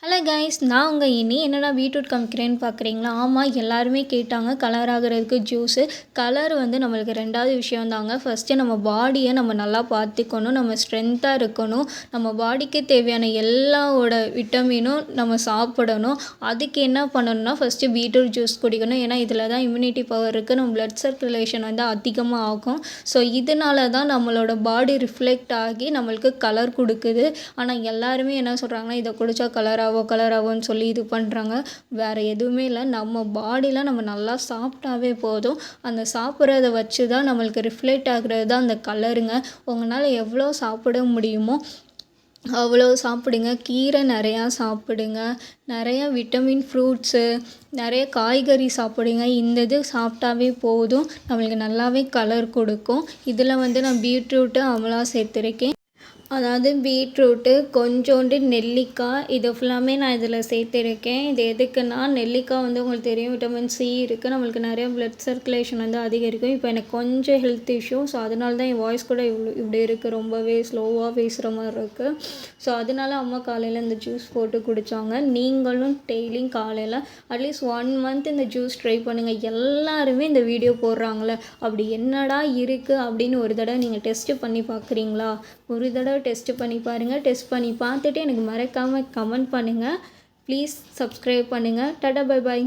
Hello guys, நான் உங்கள் இனி என்னடா பீட்ரூட் காமிக்கிறேன்னு பார்க்குறீங்களா? ஆமாம், எல்லாருமே கேட்டாங்க கலர் ஆகிறதுக்கு ஜூஸு. கலர் வந்து நம்மளுக்கு ரெண்டாவது விஷயம் தாங்க. ஃபஸ்ட்டு நம்ம பாடியை நம்ம நல்லா பார்த்துக்கணும், நம்ம ஸ்ட்ரென்த்தாக இருக்கணும், நம்ம பாடிக்கு தேவையான எல்லாவோட விட்டமினும் நம்ம சாப்பிடணும். அதுக்கு என்ன பண்ணணும்னா ஃபஸ்ட்டு பீட்ரூட் ஜூஸ் குடிக்கணும். ஏன்னா இதில் தான் இம்யூனிட்டி பவர் இருக்குது, நம்ம பிளட் சர்க்குலேஷன் வந்து அதிகமாக ஆகும். ஸோ இதனால தான் நம்மளோட பாடி ரிஃப்ளெக்ட் ஆகி நம்மளுக்கு கலர் கொடுக்குது. ஆனால் எல்லாருமே என்ன சொல்கிறாங்கன்னா, இதை குடித்தா கலராகும்னு சொல்லி இது பண்ணுறாங்க. வேறு எதுவுமே இல்லை, நம்ம பாடியில் நம்ம நல்லா சாப்பிட்டாவே போதும். அந்த சாப்பிட்றத வச்சு தான் நம்மளுக்கு ரிஃப்ளெக்ட் ஆகுறது தான் அந்த கலருங்க. உங்களால் எவ்வளோ சாப்பிட முடியுமோ அவ்வளோ சாப்பிடுங்க. கீரை நிறையா சாப்பிடுங்க, நிறையா விட்டமின் ஃப்ரூட்ஸு, நிறைய காய்கறி சாப்பிடுங்க. இந்த இது சாப்பிட்டாவே போதும், நம்மளுக்கு நல்லாவே கலர் கொடுக்கும். இதில் வந்து நான் பீட்ரூட்டு அமலா சேர்த்துருக்கேன். அதாவது பீட்ரூட்டு, கொஞ்சோண்டு நெல்லிக்காய், இது ஃபுல்லாமே நான் இதில் சேர்த்துருக்கேன். இது எதுக்குன்னா, நெல்லிக்காய் வந்து உங்களுக்கு தெரியும் விட்டமின் சி இருக்குது, நம்மளுக்கு நிறையா பிளட் சர்க்குலேஷன் வந்து அதிகரிக்கும். இப்போ எனக்கு கொஞ்சம் ஹெல்த் இஷ்யூ, ஸோ அதனால தான் என் வாய்ஸ் கூட இப்படி இருக்குது, ரொம்பவே ஸ்லோவாக பேசுகிற மாதிரி இருக்குது. ஸோ அதனால அம்மா காலையில் இந்த ஜூஸ் போட்டு குடித்தாங்க. நீங்களும் டெய்லியும் காலையில் அட்லீஸ்ட் 1 மந்த் இந்த ஜூஸ் ட்ரை பண்ணுங்கள். எல்லாருமே இந்த வீடியோ போடுறாங்களே, அப்படி என்னடா இருக்குது அப்படின்னு ஒரு தடவை நீங்கள் டெஸ்ட்டு பண்ணி பார்க்குறீங்களா? ஒரு தடவை டெஸ்ட் பண்ணி பாருங்கள். டெஸ்ட் பண்ணி பார்த்துட்டு எனக்கு மறக்காமல் கமெண்ட் பண்ணுங்கள். ப்ளீஸ் சப்ஸ்கிரைப் பண்ணுங்கள். Tata, bye bye.